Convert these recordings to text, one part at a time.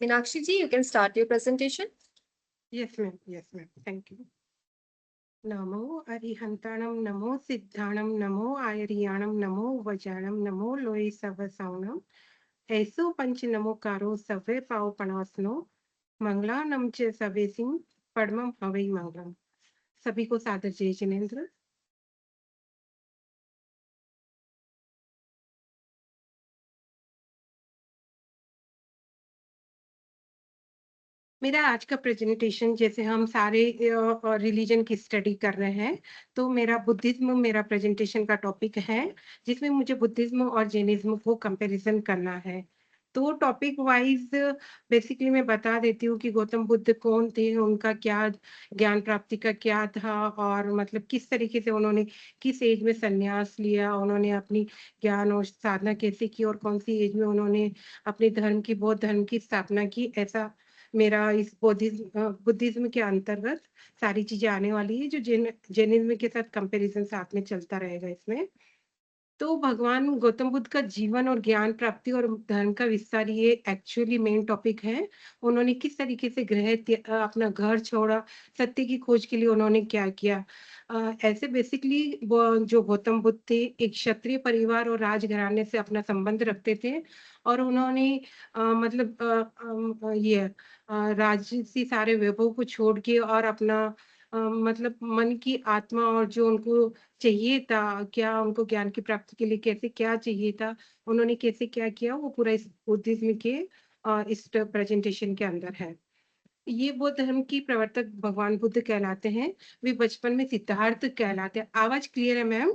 Meenakshi ji, you can start your presentation. Yes, ma'am. Yes, ma'am. Thank you. नमो अरिहंताणम नमो सिद्धाणम नमो आयरियाणम नमो वजाणम नमो लोई सव सावणम ऐसो पंच नमोकारो सवे पाव पणासनो मंगलानम च सवे सिंह पद्मम हवै मंगलम। सभी को सादर जय जिनेन्द्र। मेरा आज का प्रेजेंटेशन, जैसे हम सारे रिलीजन की स्टडी कर रहे हैं, तो मेरा बुद्धिज्म मेरा प्रेजेंटेशन का टॉपिक है, जिसमें मुझे बुद्धिज्म और जैनिज्म को कंपैरिजन करना है। तो टॉपिक वाइज बेसिकली मैं बता देती हूँ कि गौतम बुद्ध कौन थे, उनका क्या ज्ञान प्राप्ति का क्या था, और मतलब किस तरीके से उन्होंने किस एज में संन्यास लिया, उन्होंने अपनी ज्ञान और साधना कैसे की, और कौन सी एज में उन्होंने अपने धर्म की बौद्ध धर्म की स्थापना की। ऐसा मेरा इस बुद्धिज्म के अंतर्गत सारी चीजें आने वाली है, जो जैनिज्म के साथ कंपैरिजन साथ में चलता रहेगा इसमें। तो भगवान गौतम बुद्ध का जीवन और ज्ञान प्राप्ति और धर्म का विस्तार, ये एक्चुअली मेन टॉपिक है। उन्होंने किस तरीके से अपना घर छोड़ा, सत्य की खोज के लिए उन्होंने क्या किया। ऐसे बेसिकली जो गौतम बुद्ध थे, एक क्षत्रिय परिवार और राजघराने से अपना संबंध रखते थे, और उन्होंने मतलब ये राजसी सारे वैभव को छोड़ के और अपना मतलब मन की आत्मा और जो उनको चाहिए था, क्या उनको ज्ञान की प्राप्ति के लिए कैसे क्या चाहिए था, उन्होंने कैसे क्या किया, वो पूरा इस बुद्धिज्म के इस प्रेजेंटेशन के अंदर है। ये बौद्ध धर्म की प्रवर्तक भगवान बुद्ध कहलाते हैं। वे बचपन में सिद्धार्थ कहलाते हैं। आवाज क्लियर है मैम?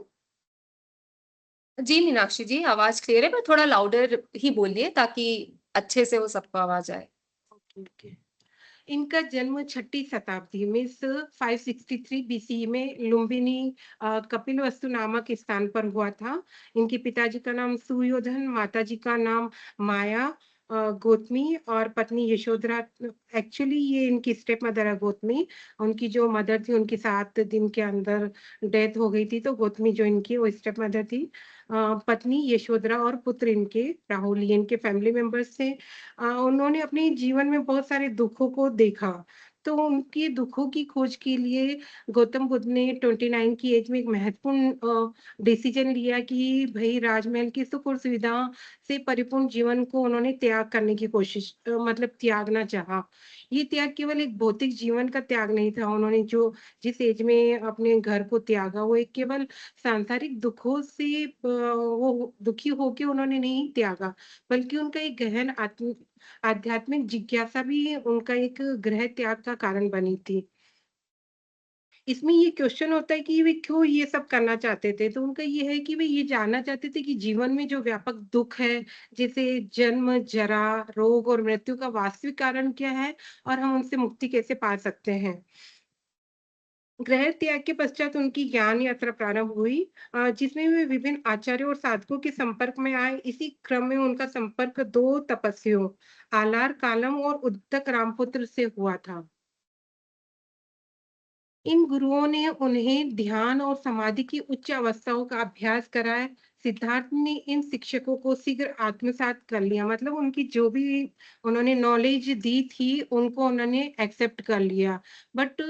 जी मीनाक्षी जी, आवाज क्लियर है, पर थोड़ा लाउडर ही बोलिए ताकि अच्छे से वो सबको आवाज आए। Okay okay. इनका जन्म छठी शताब्दी में 563 बीसी में लुम्बिनी कपिलवस्तु नामक स्थान पर हुआ था। इनके पिताजी का नाम सुयोधन, माताजी का नाम माया गौतमी, और पत्नी यशोधरा। एक्चुअली ये इनकी स्टेप मदर है गौतमी। उनकी जो मदर थी, उनकी 7 दिन के अंदर डेथ हो गई थी, तो गौतमी जो इनकी वो स्टेप मदर थी। पत्नी यशोधरा और पुत्र इनके राहुल, ये इनके फैमिली मेंबर्स थे। उन्होंने अपने जीवन में बहुत सारे दुखों को देखा, तो उनके दुखों की खोज के लिए गौतम बुद्ध ने 29 की एज में एक महत्वपूर्ण डिसीजन लिया कि भाई राजमहल की सुख और सुविधा से परिपूर्ण जीवन को उन्होंने त्याग करने की कोशिश मतलब त्यागना चाहा। ये त्याग केवल एक भौतिक जीवन का त्याग नहीं था। उन्होंने जो जिस एज में अपने घर को त्यागा, वो एक केवल सांसारिक दुखों से वो दुखी होके उन्होंने नहीं त्यागा, बल्कि उनका एक गहन आध्यात्मिक जिज्ञासा भी उनका एक गृह त्याग का कारण बनी थी। इसमें ये क्वेश्चन होता है कि वे क्यों ये सब करना चाहते थे? तो उनका ये है कि वे ये जानना चाहते थे कि जीवन में जो व्यापक दुख है, जैसे जन्म, जरा, रोग और मृत्यु का वास्तविक कारण क्या है, और हम उनसे मुक्ति कैसे पा सकते हैं। गृह त्याग के पश्चात उनकी ज्ञान यात्रा प्रारंभ हुई, जिसमें वे विभिन्न आचार्यों और साधकों के संपर्क में आए। इसी क्रम में उनका संपर्क 2 तपस्वियों, आलार कालम और उद्दक रामपुत्र से हुआ था। इन गुरुओं ने उन्हें ध्यान और समाधि की उच्च अवस्थाओं का अभ्यास कराया। सिद्धार्थ ने इन शिक्षकों को शीघ्र आत्मसात कर लिया, मतलब उनकी जो भी उन्होंने नॉलेज दी थी, उनको उन्होंने एक्सेप्ट कर लिया। बट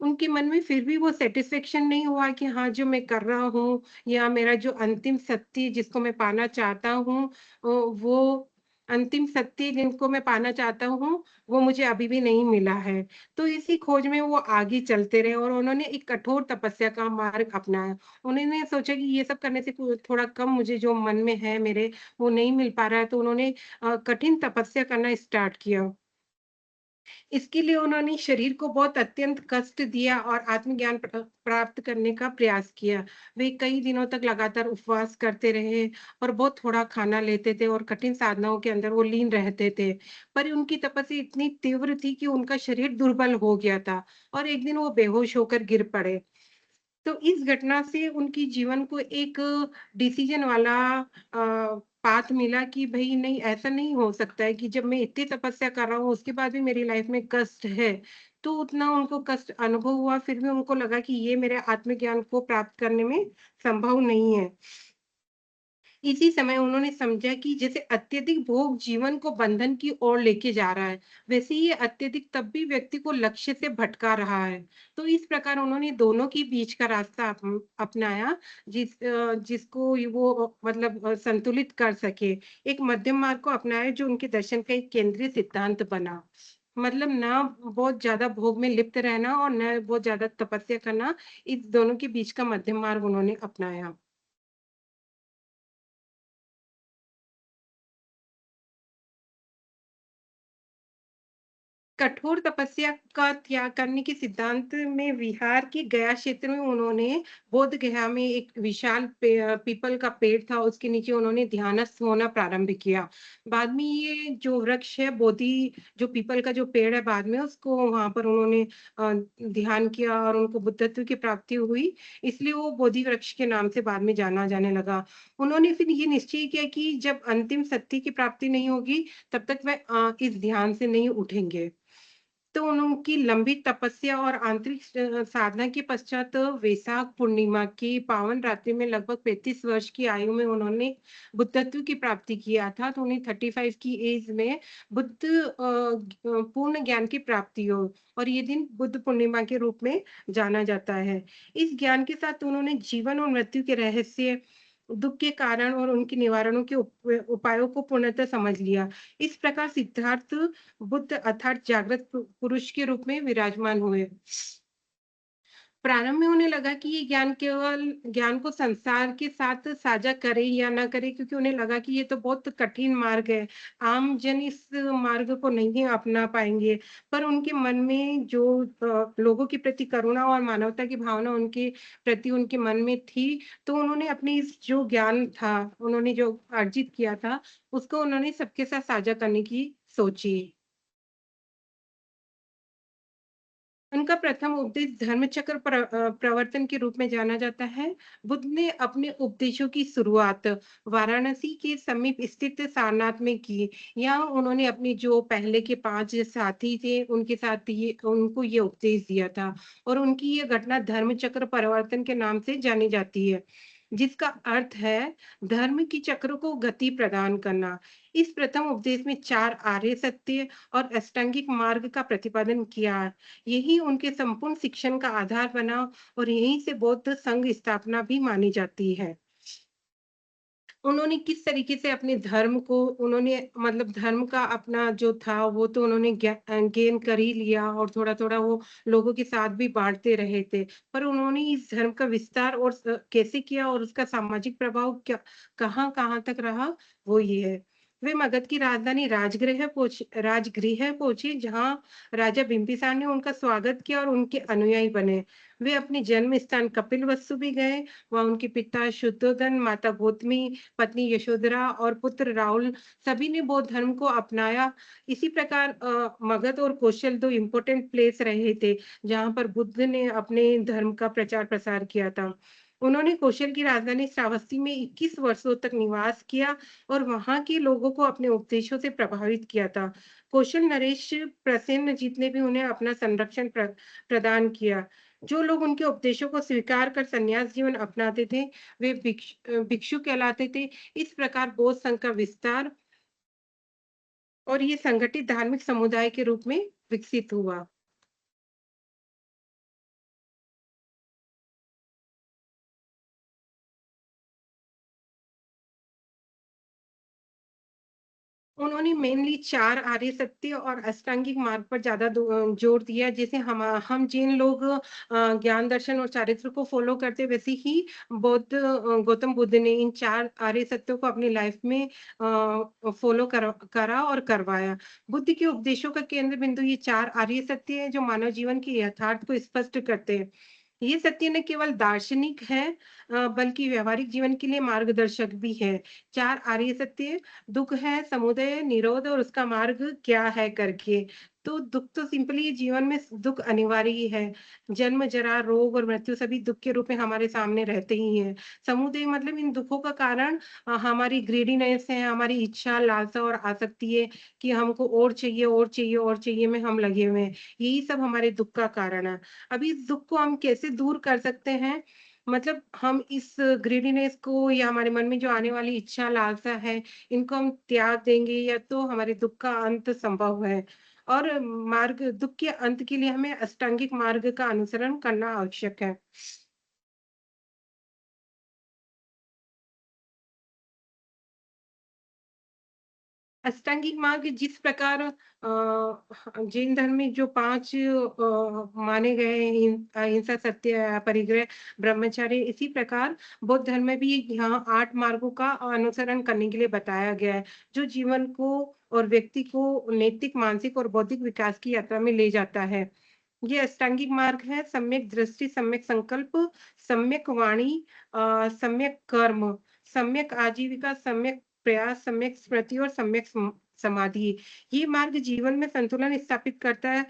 उनके मन में फिर भी वो सेटिस्फेक्शन नहीं हुआ कि हाँ, जो मैं कर रहा हूँ, या मेरा जो अंतिम सत्य जिसको मैं पाना चाहता हूँ, वो अंतिम सत्य जिनको मैं पाना चाहता हूँ, वो मुझे अभी भी नहीं मिला है। तो इसी खोज में वो आगे चलते रहे, और उन्होंने एक कठोर तपस्या का मार्ग अपनाया। उन्होंने सोचा कि ये सब करने से थोड़ा कम मुझे जो मन में है मेरे, वो नहीं मिल पा रहा है, तो उन्होंने कठिन तपस्या करना स्टार्ट किया। इसके लिए उन्होंने शरीर को बहुत अत्यंत कष्ट दिया और आत्मज्ञान प्राप्त करने का प्रयास किया। वे कई दिनों तक लगातार उपवास करते रहे, और बहुत थोड़ा खाना लेते थे, और कठिन साधनाओं के अंदर वो लीन रहते थे। पर उनकी तपस्या इतनी तीव्र थी कि उनका शरीर दुर्बल हो गया था, और एक दिन वो बेहोश होकर गिर पड़े। तो इस घटना से उनकी जीवन को एक डिसीजन वाला पाथ मिला कि भई नहीं, ऐसा नहीं हो सकता है कि जब मैं इतनी तपस्या कर रहा हूँ, उसके बाद भी मेरी लाइफ में कष्ट है। तो उतना उनको कष्ट अनुभव हुआ, फिर भी उनको लगा कि ये मेरे आत्मज्ञान को प्राप्त करने में संभव नहीं है। इसी समय उन्होंने समझा कि जैसे अत्यधिक भोग जीवन को बंधन की ओर लेके जा रहा है, वैसे ही ये अत्यधिक तब भी व्यक्ति को लक्ष्य से भटका रहा है। तो इस प्रकार उन्होंने दोनों के बीच का रास्ता अपनाया, जिसको ये वो मतलब संतुलित कर सके। एक मध्यम मार्ग को अपनाया जो उनके दर्शन का एक केंद्रीय सिद्धांत बना। मतलब ना बहुत ज़्यादा भोग में लिप्त रहना और न बहुत ज़्यादा तपस्या करना, इस दोनों के बीच का मध्यम मार्ग उन्होंने अपनाया। कठोर तपस्या का त्याग करने के सिद्धांत में विहार के गया क्षेत्र में उन्होंने बोध गया में एक विशाल पीपल का पेड़ था, उसके नीचे उन्होंने ध्यानस्थ होना प्रारंभ किया। बाद में ये जो वृक्ष है बोधि, जो पीपल का जो पेड़ है, बाद में उसको वहाँ पर उन्होंने ध्यान किया और उनको बुद्धत्व की प्राप्ति हुई, इसलिए वो बोधि वृक्ष के नाम से बाद में जाना जाने लगा। उन्होंने फिर ये निश्चय किया कि जब अंतिम सत्य की प्राप्ति नहीं होगी, तब तक वह इस ध्यान से नहीं उठेंगे। तो उनकी लंबी तपस्या और आंतरिक साधना के पश्चात वैशाख पूर्णिमा की पावन रात्रि में लगभग 35 वर्ष की आयु में उन्होंने बुद्धत्व की प्राप्ति किया था। तो उन्हें 35 की एज में बुद्ध पूर्ण ज्ञान की प्राप्ति हो और ये दिन बुद्ध पूर्णिमा के रूप में जाना जाता है। इस ज्ञान के साथ उन्होंने जीवन और मृत्यु के रहस्य, दुःख के कारण और उनके निवारणों के उपायों को पूर्णतः समझ लिया। इस प्रकार सिद्धार्थ बुद्ध अर्थात जागृत पुरुष के रूप में विराजमान हुए। प्रारंभ में उन्हें लगा कि ये ज्ञान केवल ज्ञान को संसार के साथ साझा करे या ना करे, क्योंकि उन्हें लगा कि ये तो बहुत कठिन मार्ग है। आम जन इस मार्ग को नहीं अपना पाएँगे। पर उनके मन में जो लोगों के प्रति करुणा और मानवता की भावना उनके प्रति उनके मन में थी, तो उन्होंने अपनी इस जो ज्ञान था, उन्होंने जो अर्जित किया था, उसको उन्होंने सबके साथ साझा करने की सोची। उनका प्रथम उपदेश धर्मचक्र प्रवर्तन के रूप में जाना जाता है। बुद्ध ने अपने उपदेशों की शुरुआत वाराणसी के समीप स्थित सारनाथ में की। यहाँ उन्होंने अपने जो पहले के 5 साथी थे, उनके साथ ये उनको ये उपदेश दिया था और उनकी ये घटना धर्मचक्र प्रवर्तन के नाम से जानी जाती है, जिसका अर्थ है धर्म की चक्र को गति प्रदान करना। इस प्रथम उपदेश में 4 आर्य सत्य और अष्टांगिक मार्ग का प्रतिपादन किया। यही उनके संपूर्ण शिक्षण का आधार बना और यहीं से बौद्ध संघ स्थापना भी मानी जाती है। उन्होंने किस तरीके से अपने धर्म को उन्होंने मतलब धर्म का अपना जो था वो तो उन्होंने गेन कर ही लिया और थोड़ा-थोड़ा वो लोगों के साथ भी बाँटते रहे थे। पर उन्होंने इस धर्म का विस्तार और कैसे किया और उसका सामाजिक प्रभाव क्या कहाँ-कहाँ तक रहा, वो ये है। वे मगध की राजधानी राजगृह पहुँचे, जहाँ राजा बिंबिसार ने उनका स्वागत किया और उनके अनुयायी बने। वे अपने जन्म स्थान कपिलवस्तु भी गए, वहाँ उनके पिता शुद्धोधन, माता गौतमी, पत्नी यशोधरा और पुत्र राहुल सभी ने बौद्ध धर्म को अपनाया। इसी प्रकार मगध और कौशल 2 इम्पोर्टेंट प्लेस रहे थे, जहाँ पर बुद्ध ने अपने धर्म का प्रचार-प्रसार किया था। उन्होंने कौशल की राजधानी श्रावस्ती में 21 वर्षों तक निवास किया और वहाँ के लोगों को अपने उपदेशों से प्रभावित किया था। कौशल नरेश प्रसेनजीत ने भी उन्हें अपना संरक्षण प्रदान किया। जो लोग उनके उपदेशों को स्वीकार कर संन्यास जीवन अपनाते थे, वे भिक्षु कहलाते थे। इस प्रकार बौद्ध संघ का विस्तार और ये संगठित धार्मिक समुदाय के रूप में विकसित हुआ। उन्होंने मेनली 4 आर्य सत्य और अष्टांगिक मार्ग पर ज़्यादा जोर दिया। जैसे हम जिन लोग ज्ञान दर्शन और चारित्र को फ़ॉलो करते हैं, वैसे ही गौतम बुद्ध ने इन 4 आर्य सत्यों को अपनी लाइफ़ में फ़ॉलो करा और करवाया। बुद्ध के उपदेशों का केंद्र बिंदु ये 4 आर्य सत्य है, जो मानव जीवन के यथार्थ को स्पष्ट करते हैं। ये सत्य न केवल दार्शनिक है, बल्कि व्यावहारिक जीवन के लिए मार्गदर्शक भी है। 4 आर्य सत्य दुःख है, समुदय, निरोध और उसका मार्ग क्या है करके। तो दुःख तो सिंपली जीवन में दुःख अनिवार्य ही है। जन्म, जरा, रोग और मृत्यु सभी दुःख के रूप में हमारे सामने रहते ही हैं। समुदय मतलब इन दुःखों का कारण हमारी ग्रीडीनेस है, हमारी इच्छा, लालसा और आसक्ति है कि हमको और चाहिए, और चाहिए, और चाहिए में हम लगे हुए हैं। यही सब हमारे दुःख का कारण है। अब इस दुःख को हम कैसे दूर कर सकते हैं? मतलब हम इस ग्रीडीनेस को या हमारे मन में जो आने वाली इच्छा, लालसा है, इनको हम त्याग देंगे या तो हमारे दुःख का अंत संभव है। और दुःख के अंत के लिए हमें अष्टांगिक मार्ग का अनुसरण करना आवश्यक है। अष्टांगिक मार्ग जिस प्रकार जैन धर्म में जो 5 माने गए हैं अहिंसा, सत्य, परिग्रह, ब्रह्मचर्य, इसी प्रकार बौद्ध धर्म में भी यहाँ 8 मार्गों का अनुसरण करने के लिए बताया गया है, जो जीवन को और व्यक्ति को नैतिक, मानसिक और बौद्धिक विकास की यात्रा में ले जाता है। ये अष्टांगिक मार्ग है सम्यक दृष्टि, सम्यक संकल्प, सम्यक वाणी, सम्यक कर्म, सम्यक आजीविका, सम्यक प्रयास, सम्यक स्मृति और सम्यक समाधि। ये मार्ग जीवन में संतुलन स्थापित करता है।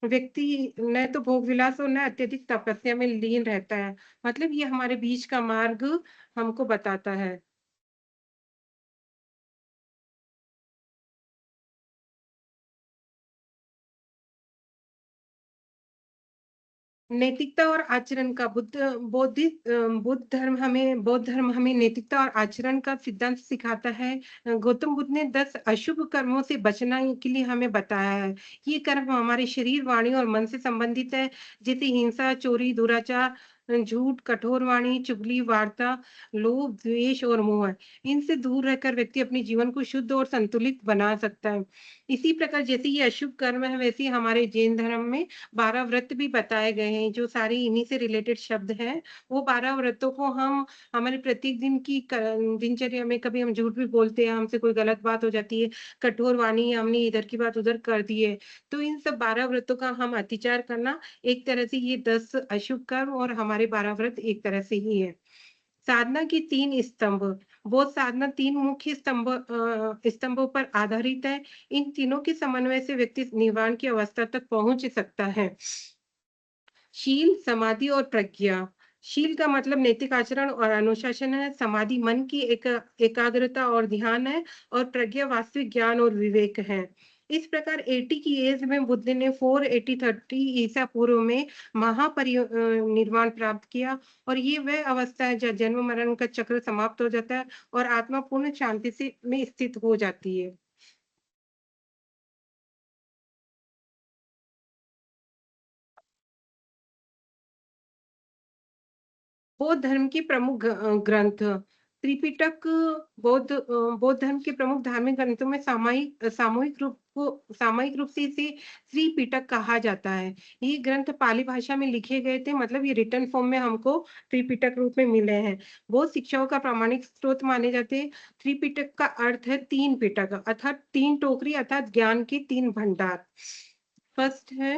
व्यक्ति न तो भोग विलास और न अत्यधिक तपस्या में लीन रहता है। मतलब ये हमारे बीच का मार्ग हमको बताता है। नैतिकता और आचरण का बौद्ध धर्म हमें नैतिकता और आचरण का सिद्धांत सिखाता है। गौतम बुद्ध ने 10 अशुभ कर्मों से बचना के लिए हमें बताया है। ये कर्म हमारे शरीर, वाणी और मन से संबंधित है, जैसे हिंसा, चोरी, दुराचार, झूठ, कठोर वाणी, चुगली, वार्ता, लोभ, द्वेष और मोह। इनसे दूर रहकर व्यक्ति अपने जीवन को शुद्ध और संतुलित बना सकता है। इसी प्रकार जैसे ये अशुभ कर्म है, वैसे ही हमारे जैन धर्म में 12 व्रत भी बताए गए हैं, जो सारे इन्हीं से रिलेटेड शब्द हैं। वो 12 व्रतों को हम हमारे प्रत्येक दिन की दिनचर्या में कभी हम झूठ भी बोलते हैं, हमसे कोई गलत बात हो जाती है, कठोर वाणी हमने इधर की बात उधर कर दी है। तो इन सब 12 व्रतों का हम अतिचार करना एक तरह से ये 10 अशुभ कर्म और हमारे 12 व्रत एक तरह से ही है। साधना की 3 स्तंभ, बौद्ध साधना 3 मुख्य स्तंभों पर आधारित है। इन तीनों के समन्वय से व्यक्ति निर्वाण की अवस्था तक पहुँच सकता है। शील, समाधि और प्रज्ञा। शील का मतलब नैतिक आचरण और अनुशासन है, समाधि मन की एकाग्रता और ध्यान है और प्रज्ञा वास्तविक ज्ञान और विवेक है। इस प्रकार 80 की एज में बुद्ध ने 480-30 ईसा पूर्व में निर्वाण प्राप्त किया और ये वह अवस्था है जहाँ जन्म मरण का चक्र समाप्त हो जाता है और आत्मा पूर्ण शांति से में स्थित हो जाती है। बौद्ध धर्म के प्रमुख ग्रंथ त्रिपिटक बौद्ध धर्म के प्रमुख धार्मिक ग्रंथों में सामूहिक रूप से इसे त्रिपिटक कहा जाता है। ये ग्रंथ पाली भाषा में लिखे गए थे मतलब ये रिटन फॉर्म में हमको त्रिपिटक रूप में मिले हैं। बौद्ध शिक्षाओं का प्रामाणिक स्रोत माने जाते हैं। त्रिपिटक का अर्थ है 3 पिटक अर्थात 3 टोकरी अर्थात ज्ञान के 3 भंडार। फर्स्ट है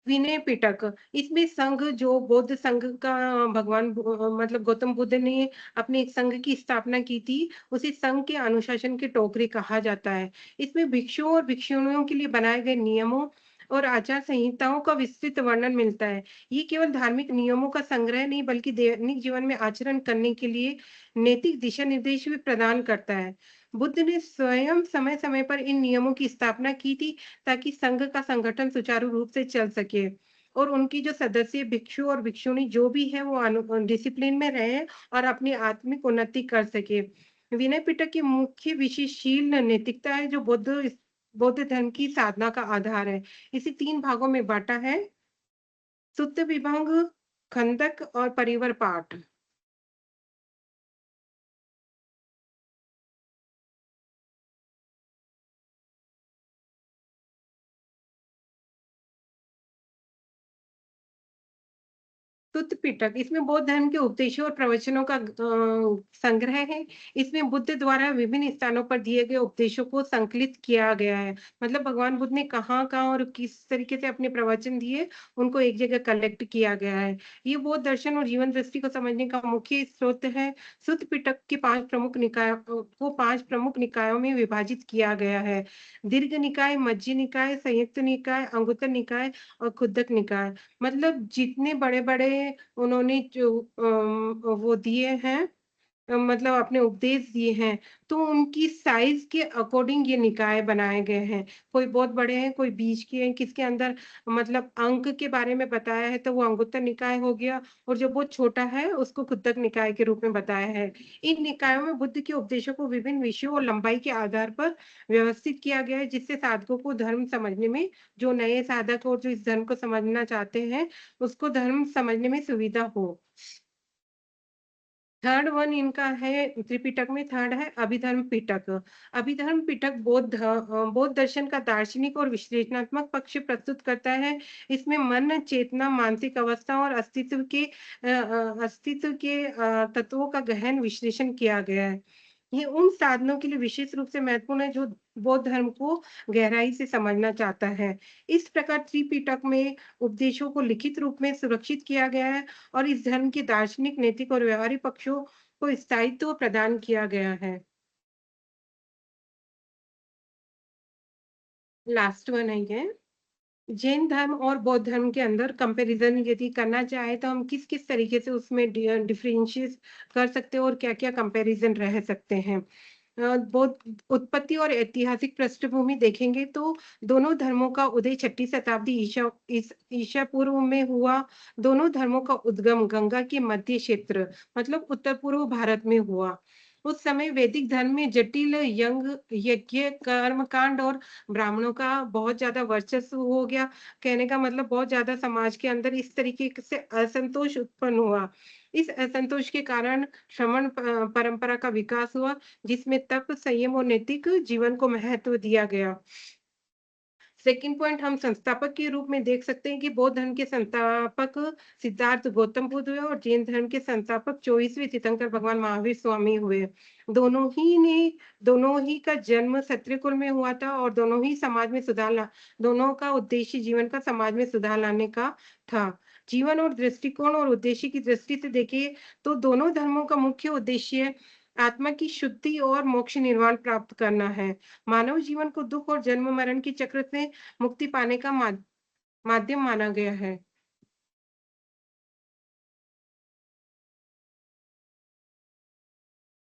विनय पिटक इसमें संघ जो बौद्ध संघ का मतलब गौतम बुद्ध ने अपने एक संघ की स्थापना की थी उसी संघ के अनुशासन के टोकरी कहा जाता है। इसमें भिक्षुओं और भिक्षुणियों के लिए बनाए गए नियमों और आचार संहिताओं का विस्तृत वर्णन मिलता है। ये केवल धार्मिक नियमों का संग्रह नहीं बल्कि दैनिक जीवन में आचरण करने के लिए नैतिक दिशा निर्देश भी प्रदान करता है। बुद्ध ने स्वयं समय समय पर इन नियमों की स्थापना की थी ताकि संघ का संगठन सुचारू रूप से चल सके और उनकी जो सदस्य भिक्षु और भिक्षुणी जो भी है वो डिसिप्लिन में रहे और अपनी आत्मिक उन्नति कर सके। विनय पिटक की मुख्य विशेषशील नैतिकता है जो बौद्ध धर्म की साधना का आधार है। इसे 3 भागों में बांटा है सुत्त विभंग, खंदक और परिवर पाठ। सुत्त पिटक इसमें बौद्ध धर्म के उपदेशों और प्रवचनों का संग्रह है। इसमें बुद्ध द्वारा विभिन्न स्थानों पर दिए गए उपदेशों को संकलित किया गया है। मतलब भगवान बुद्ध ने कहाँ-कहाँ और किस तरीके से अपने प्रवचन दिए, उनको एक जगह कलेक्ट किया गया है। ये बौद्ध दर्शन और जीवन दृष्टि को समझने का मुख्य स्रोत है। सुत्त पिटक के 5 प्रमुख निकायों को 5 प्रमुख निकायों में विभाजित किया गया है। दीर्घ निकाय, मध्यम निकाय, संयुक्त निकाय, अंगुत्तर निकाय और खुद्दक निकाय। मतलब जितने बड़े-बड़े उन्होंने जो वो दिए हैं मतलब अपने उपदेश दिए हैं, तो उनकी साइज़ के अकॉर्डिंग ये निकाय बनाए गए हैं। कोई बहुत बड़े हैं, कोई बीच के हैं, किसके अंदर मतलब अंक के बारे में बताया है, तो वो अंगुत्तर निकाय हो गया और जो बहुत छोटा है, उसको कुद्दक निकाय के रूप में बताया है। इन निकायों में बुद्ध के उपदेशों को विभिन्न विषयों और लंबाई के आधार पर व्यवस्थित किया गया है, जिससे साधकों को धर्म समझने में, जो नए साधक और जो इस धर्म को समझना चाहते हैं, उसको धर्म समझने में सुविधा हो। थर्ड वन इनका है त्रिपिटक में थर्ड है अभिधर्म पिटक। अभिधर्म पिटक बौद्ध दर्शन का दार्शनिक और विश्लेषणात्मक पक्ष प्रस्तुत करता है। इसमें मन, चेतना, मानसिक अवस्था और अस्तित्व के तत्वों का गहन विश्लेषण किया गया है। ये उन साधनों के लिए विशेष रूप से महत्वपूर्ण है जो बौद्ध धर्म को गहराई से समझना चाहता है। इस प्रकार त्रिपिटक में उपदेशों को लिखित रूप में सुरक्षित किया गया है और इस धर्म के दार्शनिक, नैतिक और व्यवहारिक पक्षों को स्थायित्व प्रदान किया गया है। लास्ट वन है ये। जैन धर्म और बौद्ध धर्म के अंदर कंपैरिजन यदि करना चाहे तो हम किस-किस तरीके से उसमें डिफरेंशिएट कर सकते हैं और क्या-क्या कंपैरिजन रह सकते हैं। बौद्ध उत्पत्ति और ऐतिहासिक पृष्ठभूमि देखेंगे तो दोनों धर्मों का उदय छठी शताब्दी ईसा पूर्व में हुआ। दोनों धर्मों का उद्गम गंगा के मध्य क्षेत्र मतलब उत्तर पूर्व भारत में हुआ। उस समय वैदिक धर्म में जटिल यज्ञ कर्म कांड और ब्राह्मणों का बहुत ज्यादा वर्चस्व हो गया। कहने का मतलब बहुत ज्यादा समाज के अंदर इस तरीके से असंतोष उत्पन्न हुआ। इस असंतोष के कारण परंपरा का विकास हुआ, जिसमें तप, संयम और नैतिक जीवन को महत्व दिया गया। सेकंड पॉइंट हम संस्थापक के रूप में देख सकते हैं कि बौद्ध धर्म के संस्थापक सिद्धार्थ गौतम बुद्ध हुए और जैन धर्म के संस्थापक 24वें तीर्थंकर भगवान महावीर स्वामी हुए। दोनों ही ने दोनों ही का जन्म क्षत्रिय कुल में हुआ था और दोनों ही समाज में सुधार ला दोनों का उद्देश्य जीवन का समाज में सुधार लाने का था। जीवन और दृष्टिकोण और उद्देश्य की दृष्टि से देखें तो दोनों धर्मों का मुख्य उद्देश्य आत्मा की शुद्धि और मोक्ष निर्वाण प्राप्त करना है। मानव जीवन को दुख और जन्म मरण के चक्र से मुक्ति पाने का माध्यम माना गया है।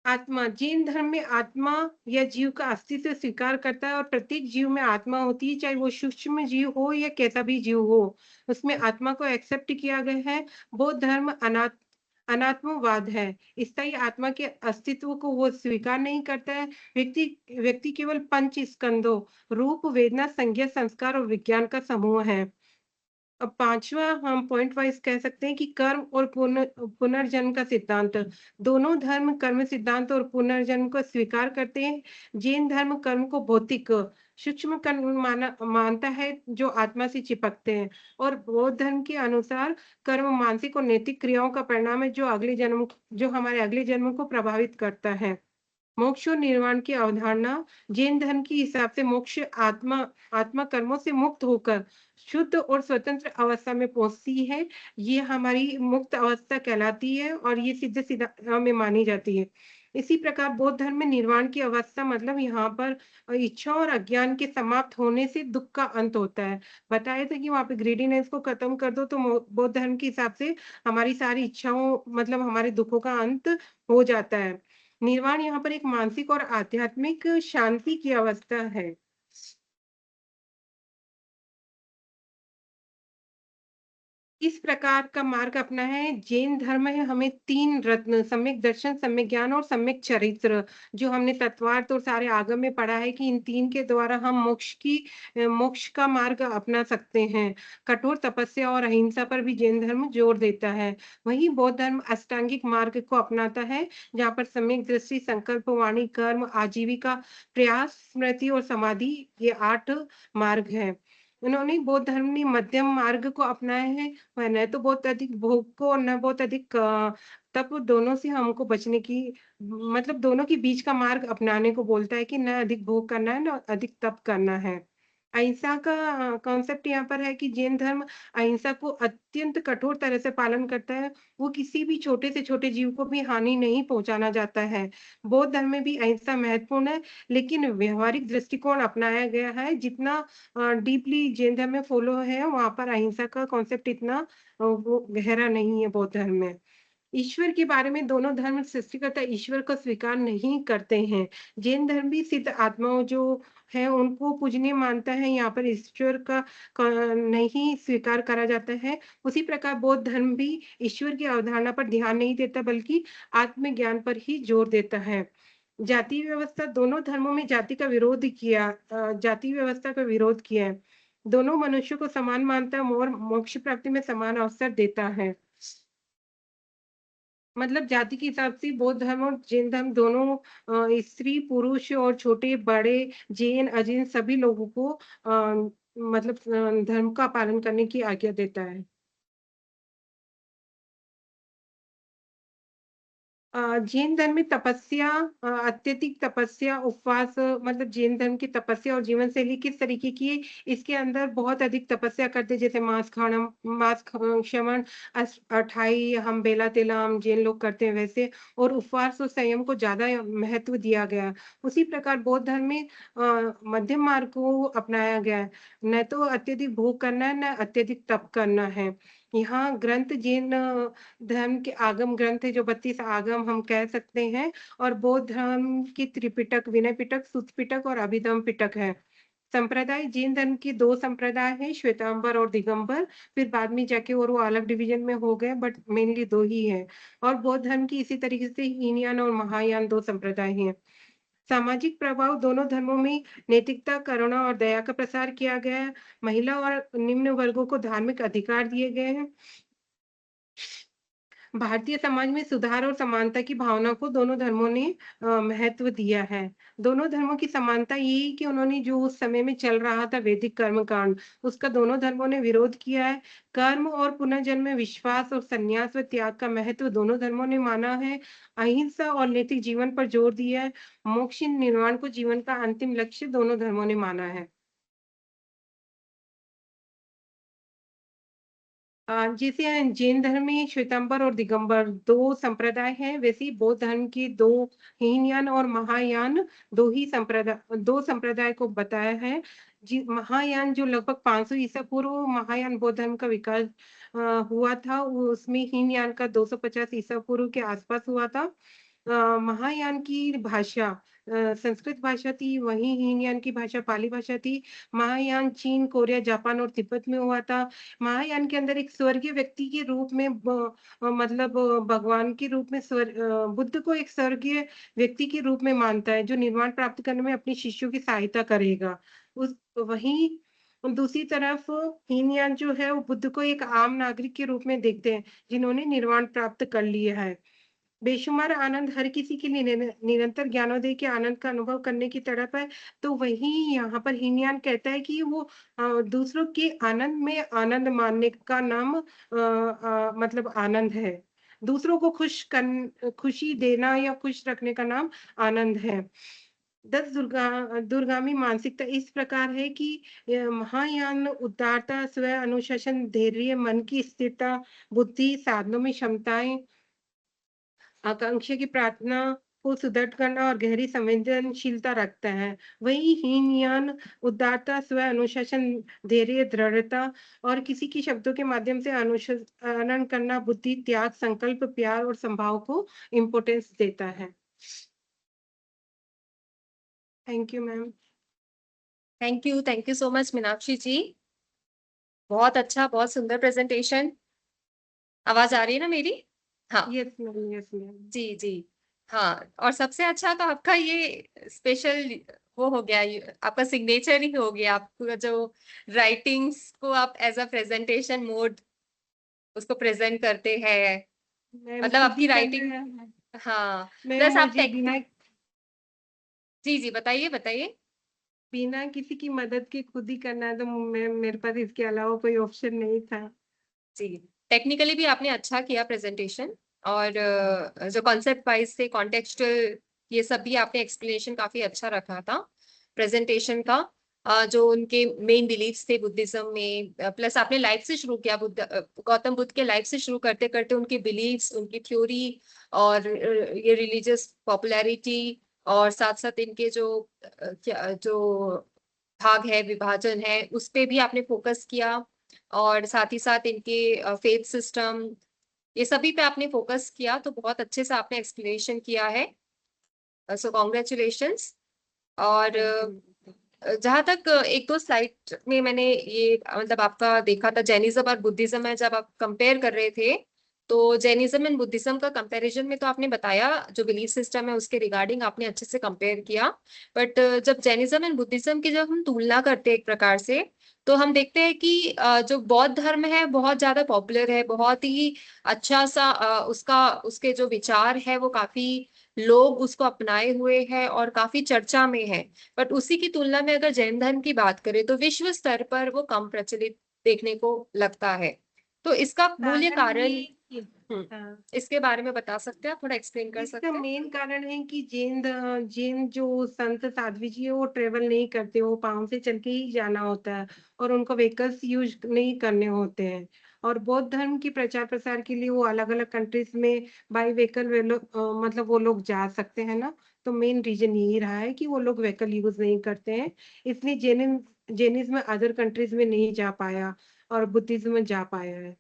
आत्मा जैन धर्म में आत्मा या जीव का अस्तित्व स्वीकार करता है और प्रत्येक जीव में आत्मा होती है, चाहे वो सूक्ष्म जीव हो या कैसा भी जीव हो, उसमें आत्मा को एक्सेप्ट किया गया है। बौद्ध धर्म अनात्मवाद है। स्थायी आत्मा के अस्तित्व को वो स्वीकार नहीं करता है। व्यक्ति व्यक्ति केवल पंच स्कंदों रूप, वेदना, संज्ञा, संस्कार और विज्ञान का समूह है। अब 5वां हम पॉइंट वाइज़ कह सकते हैं कि कर्म और पुनर्जन्म का सिद्धांत। दोनों धर्म कर्म सिद्धांत और पुनर्जन्म को स्वीकार करते हैं। जैन धर्म कर्म को भौतिक, सूक्ष्म कर्म मानता है जो आत्मा से चिपकते हैं और बौद्ध धर्म के अनुसार कर्म मानसिक और नैतिक क्रियाओं का परिणाम है जो हमारे अगले जन्म को प्रभावित करता है। मोक्ष और निर्वाण की अवधारणा जैन धर्म के हिसाब से मोक्ष आत्मा आत्मा कर्मों से मुक्त होकर शुद्ध और स्वतंत्र अवस्था में पहुंचती है। ये हमारी मुक्त अवस्था कहलाती है और ये सिद्ध सिद्धांत में मानी जाती है। इसी प्रकार बौद्ध धर्म में निर्वाण की अवस्था मतलब यहाँ पर इच्छा और अज्ञान के समाप्त होने से दुख का अंत होता है। बताया था कि वहां पे ग्रीडीनेस को खत्म कर दो तो बौद्ध धर्म के हिसाब से हमारी सारी इच्छाओं मतलब हमारे दुखों का अंत हो जाता है। निर्वाण यहाँ पर एक मानसिक और आध्यात्मिक शांति की अवस्था है। इस प्रकार का मार्ग अपना है जैन धर्म है हमें 3 रत्न सम्यक दर्शन, सम्यक ज्ञान और सम्यक चरित्र जो हमने तत्वार्थ और सारे आगम में पढ़ा है कि इन 3 के द्वारा हम मोक्ष का मार्ग अपना सकते हैं। कठोर तपस्या और अहिंसा पर भी जैन धर्म जोर देता है। वहीं बौद्ध धर्म अष्टांगिक मार्ग को अपनाता है, जहाँ पर सम्यक दृष्टि, संकल्प, वाणी, कर्म, आजीविका, प्रयास, स्मृति और समाधि ये 8 मार्ग हैं। उन्होंने बौद्ध धर्म ने मध्यम मार्ग को अपनाया है वह न तो बहुत अधिक भोग को और न बहुत अधिक तप दोनों से हमको बचने की मतलब दोनों के बीच का मार्ग अपनाने को बोलता है कि न अधिक भोग करना है, न अधिक तप करना है। अहिंसा का कॉन्सेप्ट यहाँ पर है कि जैन धर्म अहिंसा को अत्यंत कठोर तरह से पालन करता है। वो किसी भी छोटे से छोटे जीव को भी हानि नहीं पहुँचाना चाहता है। बौद्ध धर्म में भी अहिंसा महत्वपूर्ण है, लेकिन व्यावहारिक दृष्टिकोण अपनाया गया है। जितना डीपली जैन धर्म में फॉलो है, वहाँ पर अहिंसा का कॉन्सेप्ट इतना वो गहरा नहीं है बौद्ध धर्म में। ईश्वर के बारे में दोनों धर्म सृष्टिकर्ता ईश्वर को स्वीकार नहीं करते हैं। जैन धर्म भी सिद्ध आत्माओं जो है उनको पूजनीय मानता है, यहाँ पर ईश्वर का नहीं स्वीकार करा जाता है। उसी प्रकार बौद्ध धर्म भी ईश्वर की अवधारणा पर ध्यान नहीं देता बल्कि आत्मज्ञान पर ही जोर देता है। जाति व्यवस्था दोनों धर्मों में जाति व्यवस्था का विरोध किया है। दोनों मनुष्यों को समान मानता है और मोक्ष प्राप्ति में समान अवसर देता है। मतलब जाति के हिसाब से बौद्ध धर्म और जैन धर्म दोनों स्त्री, पुरुष और छोटे-बड़े, जैन, अजैन सभी लोगों को मतलब धर्म का पालन करने की आज्ञा देता है। जैन धर्म में तपस्या अत्यधिक तपस्या, उपवास मतलब जैन धर्म की तपस्या और जीवन शैली किस तरीके की है, इसके अंदर बहुत अधिक तपस्या करते जैसे क्षमण, अठाई हम बेला तेला हम जैन लोग करते हैं वैसे और उपवास और संयम को ज़्यादा महत्व दिया गया है। उसी प्रकार बौद्ध धर्म में मध्यम मार्ग को अपनाया गया है। न तो अत्यधिक भोग करना है, न अत्यधिक तप करना है। यहाँ ग्रंथ जैन धर्म के आगम ग्रंथ है जो 32 आगम हम कह सकते हैं और बौद्ध धर्म की त्रिपिटक, विनय पिटक, सुत्त पिटक और अभिधम्म पिटक है। संप्रदाय जैन धर्म की 2 संप्रदाय हैं, श्वेतांबर और दिगंबर, फिर बाद में जाके और वो अलग डिवीज़न में हो गए बट मेनली 2 ही हैं और बौद्ध धर्म की इसी तरीके से हीनयान और महायान 2 संप्रदाय हैं। सामाजिक प्रभाव दोनों धर्मों में नैतिकता, करुणा और दया का प्रसार किया गया है। महिला और निम्न वर्गों को धार्मिक अधिकार दिए गए हैं। भारतीय समाज में सुधार और समानता की भावना को दोनों धर्मों ने महत्व दिया है। दोनों धर्मों की समानता ये है कि उन्होंने जो उस समय में चल रहा था वैदिक कर्मकांड, उसका दोनों धर्मों ने विरोध किया है। कर्म और पुनर्जन्म में विश्वास और संन्यास व त्याग का महत्व दोनों धर्मों ने माना है। अहिंसा और नैतिक जीवन पर जोर दिया है। मोक्ष निर्वाण को जीवन का अंतिम लक्ष्य दोनों धर्मों ने माना है। जैसे जैन धर्म में श्वेतांबर और दिगंबर 2 संप्रदाय हैं, वैसे ही बौद्ध धर्म की 2 हीनयान और महायान 2 संप्रदाय को बताया है। महायान जो लगभग 500 ईसा पूर्व महायान बौद्ध धर्म का विकास हुआ था, उसमें हीनयान का 250 ईसा पूर्व के आसपास हुआ था। महायान की भाषा संस्कृत भाषा थी, वहीं हीनयान की भाषा पाली भाषा थी। महायान चीन, कोरिया, जापान और तिब्बत में हुआ था। महायान के अंदर एक स्वर्गीय व्यक्ति के रूप में मतलब भगवान के रूप में बुद्ध को एक स्वर्गीय व्यक्ति के रूप में मानता है, जो निर्वाण प्राप्त करने में अपने शिष्यों की सहायता करेगा। उस वहीं दूसरी तरफ हीनयान जो है, वो बुद्ध को एक आम नागरिक के रूप में देखते हैं, जिन्होंने निर्वाण प्राप्त कर लिया है। बेशुमार आनंद हर किसी के लिए निरंतर ज्ञानोदय के आनंद का अनुभव करने की तड़प है, तो वहीं यहाँ पर हीनयान कहता है कि वो दूसरों के आनंद में आनंद मानने का नाम मतलब आनंद है। दूसरों को खुशी देना या खुश रखने का नाम आनंद है। 10 दूरगामी मानसिकता इस प्रकार है कि महायान उदारता, स्व अनुशासन, धैर्य, मन की स्थिरता, बुद्धि, साधनों में क्षमताएँ आकांक्षा की प्रार्थना को सुदृढ़ करना और गहरी संवेदनशीलता रखता है। वहीं हीनयान उदारता, स्व अनुशासन, धैर्य, दृढ़ता और किसी की शब्दों के माध्यम से अनुसरण करना, बुद्धि, त्याग, संकल्प, प्यार और संभाव को इम्पोर्टेंस देता है। Thank you ma'am. Thank you so much Meenakshi ji. बहुत अच्छा, बहुत सुंदर प्रेजेंटेशन। आवाज आ रही है ना मेरी? हाँ यस मैम, यस मैम। जी जी। हाँ, और सबसे अच्छा तो आपका ये स्पेशल वो हो गया, आपका सिग्नेचर ही हो गया, आपका जो राइटिंग्स को आप एज अ प्रेजेंटेशन मोड उसको प्रेजेंट करते हैं, मैम मतलब खुद आपकी ही करना राइटिंग। है। हाँ, मैम प्लस आप मुझे बिना जी जी, बताइए बताइए। बिना किसी की मदद के खुद ही करना है, तो मेरे पास इसके अलावा कोई ऑप्शन नहीं था। जी, टेक्निकली भी आपने अच्छा किया प्रेजेंटेशन, और जो कॉन्सेप्ट वाइज थे, कॉन्टेक्स्चुअल, ये सब भी आपने एक्सप्लेनेशन काफी अच्छा रखा था प्रेजेंटेशन का। जो उनके मेन बिलीफ्स थे बुद्धिज्म में, प्लस आपने लाइफ से शुरू किया, गौतम बुद्ध के लाइफ से शुरू करते करते उनके बिलीफ्स, उनकी थ्योरी, और ये रिलीजियस पॉपुलैरिटी, और साथ साथ इनके जो जो भाग है, विभाजन है, उस पे भी आपने फोकस किया, और साथ ही साथ इनके फेथ सिस्टम, ये सभी पे आपने फोकस किया, तो बहुत अच्छे से आपने एक्सप्लेनेशन किया है। सो कॉन्ग्रेचुलेशंस। और थैंक यू। जहाँ तक एक दो स्लाइड में मैंने ये मतलब आपका देखा था जैनिज्म और बुद्धिज्म में, जब आप कंपेयर कर रहे थे, तो जैनिज्म एंड बुद्धिज्म का कंपैरिजन में तो आपने बताया जो बिलीफ सिस्टम है उसके रिगार्डिंग आपने अच्छे से कंपेयर किया। बट जब जैनिज्म एंड बुद्धिज्म की जब हम तुलना करते हैं एक प्रकार से, तो हम देखते हैं कि जो बौद्ध धर्म है बहुत ज्यादा पॉपुलर है, बहुत ही अच्छा सा उसका उसके जो विचार है वो काफी लोग उसको अपनाए हुए हैं और काफी चर्चा में है। बट उसी की तुलना में अगर जैन धर्म की बात करें तो विश्व स्तर पर वो कम प्रचलित देखने को लगता है। तो इसका मूल्य कारण कारण, ये कि हाँ, इसके बारे में बता सकते हैं आप, थोड़ा एक्सप्लेन कर इसका सकते हैं? मेन कारण है कि जैन जो संत साध्वी जी है वो ट्रेवल नहीं करते, वो पाँव से चल के ही जाना होता है और उनको व्हीकल्स यूज नहीं करने होते हैं। और बौद्ध धर्म की प्रचार प्रसार के लिए वो अलग अलग कंट्रीज में बाई व्हीकल वे लोग मतलब वो लोग जा सकते हैं ना। तो मेन रीजन यही रहा है कि वो लोग व्हीकल यूज नहीं करते हैं, इसलिए जैनिज्म अदर कंट्रीज में नहीं जा पाया और बुद्धिज्म में जा पाया है।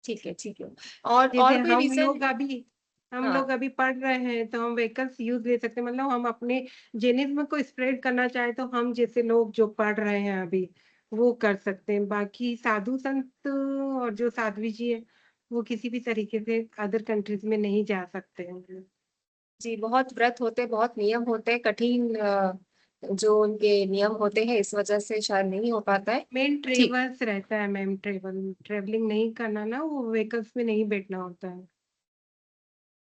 ठीक है, ठीक है। जैसे और कोई रीजन? हम हाँ। लोग अभी पढ़ रहे हैं तो हम व्हीकल्स यूज ले सकते हैं, मतलब हम अपने जेनिज्म को स्प्रेड करना चाहे तो हम जैसे लोग जो पढ़ रहे हैं अभी वो कर सकते हैं। बाकी साधु संत और जो साध्वी जी है वो किसी भी तरीके से अदर कंट्रीज में नहीं जा सकते हैं। जी, बहुत व्रत होते, बहुत नियम होते हैं, कठिन जो उनके नियम होते हैं, इस वजह से शायद नहीं हो पाता है। मेन ठीक। ट्रेवल्स रहता है मैम, ट्रेवलिंग नहीं करना ना, वो व्हीकल्स में नहीं बैठना होता है।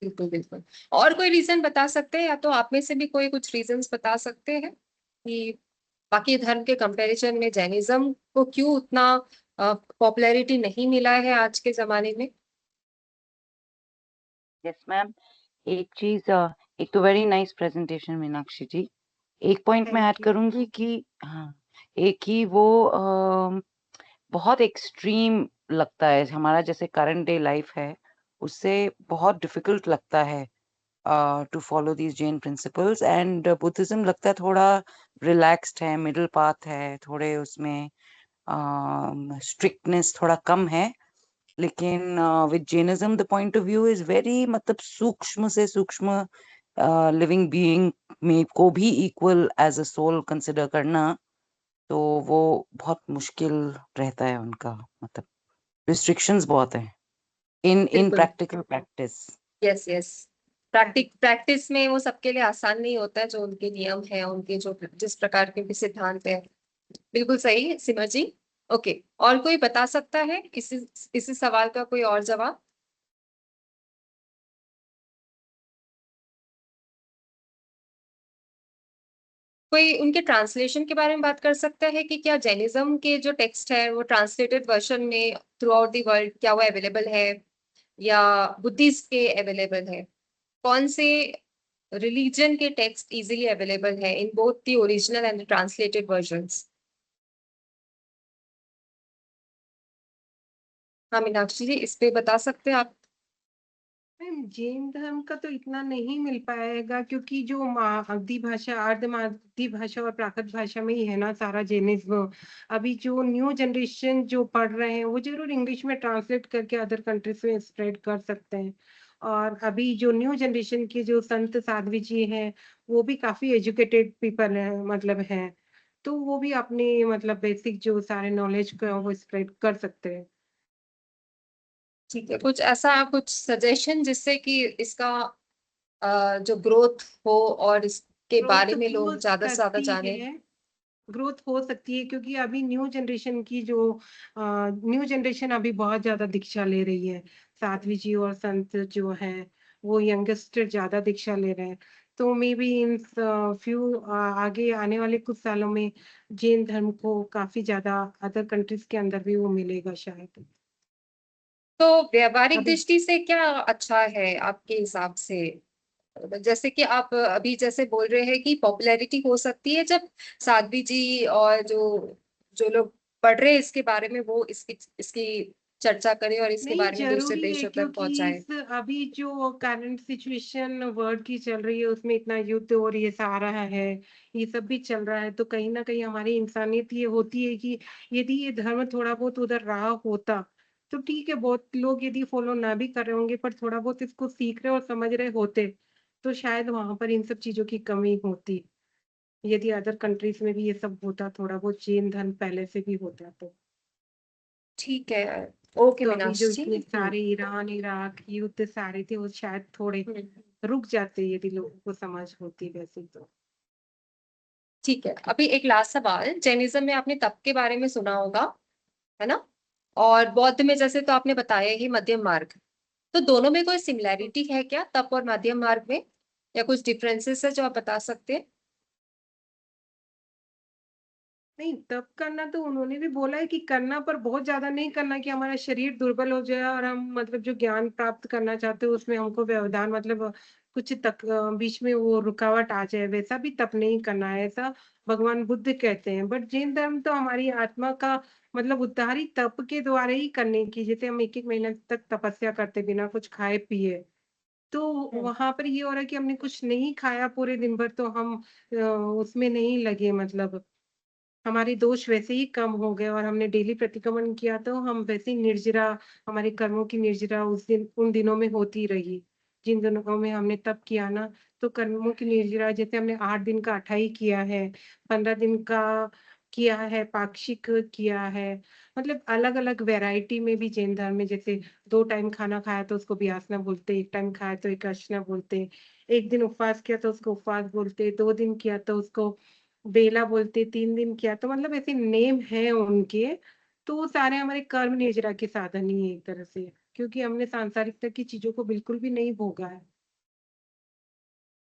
बिल्कुल, बिल्कुल। और कोई रीजन बता सकते हैं, या तो आप में से भी कोई कुछ रीजंस बता सकते हैं कि बाकी धर्म के कंपैरिजन में जैनिज्म को क्यों उतना पॉपुलैरिटी नहीं मिला है आज के जमाने में? Yes ma'am. एक चीज एक तो वेरी नाइस प्रेजेंटेशन मीनाक्षी जी। एक पॉइंट मैं ऐड थैंक यू। करूंगी कि हाँ, एक ही वो बहुत एक्सट्रीम लगता है हमारा जैसे करंट डे लाइफ है, उससे बहुत डिफिकल्ट लगता है to follow these Jain principles. And Buddhism लगता है थोड़ा रिलैक्स्ड है, मिडिल पाथ है, थोड़े उसमें स्ट्रिक्टनेस थोड़ा कम है। लेकिन with Jainism the point of view is very मतलब सूक्ष्म से सूक्ष्म लिविंग बीइंग में को भी equal as a soul consider करना, तो वो बहुत मुश्किल रहता है उनका, मतलब रिस्ट्रिक्शंस बहुत है इन बिल्कुल। Practical practice. Yes, yes. Practice में वो सबके लिए आसान नहीं होता है, जो उनके नियम है, उनके जो जिस प्रकार के भी सिद्धांत है। बिल्कुल सही सीमा जी। ओके, और कोई बता सकता है इसी सवाल का कोई और जवाब? कोई उनके ट्रांसलेशन के बारे में बात कर सकता है कि क्या जैनिज्म के जो टेक्स्ट है वो ट्रांसलेटेड वर्जन में थ्रू आउट द वर्ल्ड क्या वो अवेलेबल है, या बुद्धिस्ट के अवेलेबल है? कौन से रिलीजन के टेक्स्ट इजीली अवेलेबल है in both the original and the translated versions? हाँ मीनाक्षी जी, इस पे बता सकते हैं आप? मैम जैन धर्म का तो इतना नहीं मिल पाएगा क्योंकि जो मागधी भाषा, अर्ध मागधी भाषा और प्राकृत भाषा में ही है ना सारा जैनिज्म। अभी जो न्यू जनरेशन जो पढ़ रहे हैं वो जरूर इंग्लिश में ट्रांसलेट करके अदर कंट्रीज में स्प्रेड कर सकते हैं। और अभी जो न्यू जनरेशन के जो संत साध्वी जी हैं वो भी काफी एजुकेटेड पीपल है, मतलब हैं, तो वो भी अपने मतलब बेसिक जो सारे नॉलेज को वो स्प्रेड कर सकते हैं। ठीक है, कुछ ऐसा कुछ सजेशन जिससे कि इसका जो ग्रोथ हो और इसके ग्रोथ बारे में हो लोग ज्यादा से ज्यादा सकती जाने? है, ग्रोथ हो सकती है क्योंकि अभी न्यू जनरेशन की जो न्यू जनरेशन अभी बहुत ज्यादा दीक्षा ले रही है। साध्वी जी और संत जो है वो यंगस्टर ज्यादा दीक्षा ले रहे हैं। तो मे बी इन फ्यू आगे आने वाले कुछ सालों में जैन धर्म को काफी ज्यादा अदर कंट्रीज के अंदर भी वो मिलेगा शायद। तो व्यावहारिक अभी दृष्टि से क्या अच्छा है आपके हिसाब से? जैसे कि आप अभी जैसे बोल रहे हैं कि पॉपुलैरिटी हो सकती है जब साध्वी जी और जो जो लोग पढ़ रहे हैं इसके बारे में वो इसकी इसकी चर्चा करें और इसके नहीं बारे में दूसरे जरूरी है देशों तक क्योंकि पहुंचाएं। इस अभी जो करंट सिचुएशन वर्ल्ड की चल रही है उसमें इतना युद्ध और ये सारा है, ये सब भी चल रहा है, तो कहीं ना कहीं हमारी इंसानियत ये होती है कि यदि ये धर्म थोड़ा बहुत उधर रहा होता तो ठीक है, बहुत लोग यदि फॉलो ना भी कर रहे होंगे पर थोड़ा बहुत इसको सीख रहे और समझ रहे होते, तो शायद वहाँ पर इन सब चीज़ों की कमी होती। यदि अदर कंट्रीज़ में भी ये सब होता, थोड़ा बहुत जैन धर्म पहले से भी होता तो। ठीक है। ओके तो अभी जो मीनाक्षी जी। इतने सारे ईरान, इराक युद्ध सारे थे, वो शायद थोड़े हम्म, रुक जाते यदि लोगों को समझ होती वैसे तो। ठीक है। अभी एक लास्ट सवाल, जैनिज्म में आपने तप के बारे में सुना होगा, है ना? और बौद्ध में जैसे तो आपने बताया ही मध्यम मार्ग, तो दोनों में कोई सिमिलैरिटी है क्या, तप और मध्यम मार्ग में, या कुछ डिफरेंसेस है जो आप बता सकते हैं? नहीं, तप करना तो उन्होंने भी बोला है कि करना, पर बहुत ज़्यादा नहीं करना कि हमारा शरीर दुर्बल हो जाए और हम मतलब जो ज्ञान प्राप्त करना चाहते हैं उसमें हमको व्यवधान मतलब कुछ तक बीच में वो रुकावट आ जाए, वैसा भी तप नहीं करना है, ऐसा भगवान बुद्ध कहते हैं। बट जैन धर्म तो हमारी आत्मा का मतलब उद्धार ही तप के द्वारा ही करने की, जैसे हम 1-1 महीने तक तपस्या करते बिना कुछ खाए-पिए। तो हम्म, वहाँ पर ये हो रहा है कि हमने कुछ नहीं खाया पूरे दिन भर तो हम उसमें नहीं लगे मतलब हमारे दोष वैसे ही कम हो गए और हमने डेली प्रतिक्रमण किया तो हम वैसे ही निर्जरा हमारे कर्मों की निर्जरा उस दिन उन दिनों में होती रही। जिन दिनों में हमने तप किया ना, तो कर्मों की निर्जरा जैसे हमने 8 दिन का अठाई किया है, 15 दिन का किया है, पाक्षिक किया है। मतलब अलग-अलग वैरायटी में भी जैन धर्म में जैसे 2 टाइम खाना खाया तो उसको व्यासना बोलते, 1 टाइम खाया तो एकादशना बोलते, 1 दिन उपवास किया तो उसको उपवास बोलते, 2 दिन किया तो उसको बेला बोलते, 3 दिन किया, तो मतलब ऐसे नेम हैं उनके, तो वो सारे हमारे कर्म निर्जरा के साधन ही है एक तरह से, क्योंकि हमने सांसारिकता की चीज़ों को बिल्कुल भी नहीं भोगा है।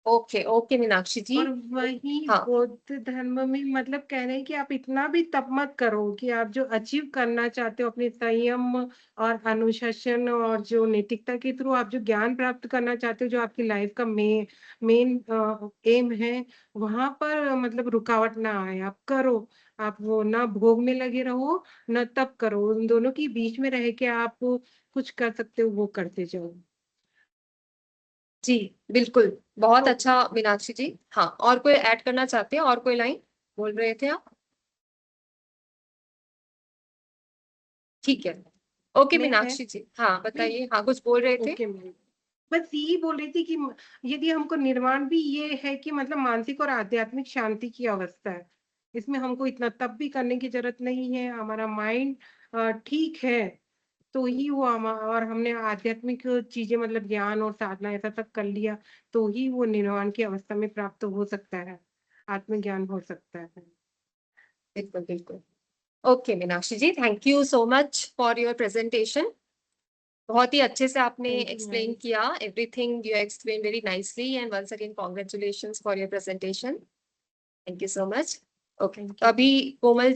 ओके ओके मीनाक्षी जी। और वहीं हाँ। बौद्ध धर्म में मतलब कह रहे हैं कि आप इतना भी तप मत करो कि आप जो अचीव करना चाहते हो अपने संयम और अनुशासन और जो नैतिकता के थ्रू आप जो ज्ञान प्राप्त करना चाहते हो, जो आपकी लाइफ का मेन एम है, वहाँ पर मतलब रुकावट ना आए, आप करो। आप वो ना भोग में लगे रहो, ना तप करो, उन दोनों के बीच में रह के आप कुछ कर सकते हो, वो करते जाओ। जी बिल्कुल, बहुत तो अच्छा मीनाक्षी जी। हाँ, और कोई ऐड करना चाहते हैं, और कोई लाइन बोल रहे थे आप? ठीक है। ओके मैं है मीनाक्षी जी, हाँ नहीं बताइए, हाँ कुछ बोल रहे थे? Okay ma'am. बस यही बोल रही थी कि यदि हमको निर्वाण भी ये है कि मतलब मानसिक और आध्यात्मिक शांति की अवस्था है। इसमें हमको इतना तप भी करने की ज़रूरत नहीं है, हमारा माइंड ठीक है, तो ही वो और हमने आध्यात्मिक चीज़ें मतलब ज्ञान और साधना ऐसा सब कर लिया, तो ही वो निर्वाण की अवस्था में प्राप्त हो सकता है, आत्मज्ञान हो सकता है। बिल्कुल बिल्कुल। Okay Meenakshi ji, thank you so much for your presentation. बहुत ही अच्छे से आपने थैंक यू एक्सप्लेन मैम। किया, everything you explain very nicely, and once again congratulations for your presentation. Thank you so much. Okay, thank तो यू अभी ma'am. कोमल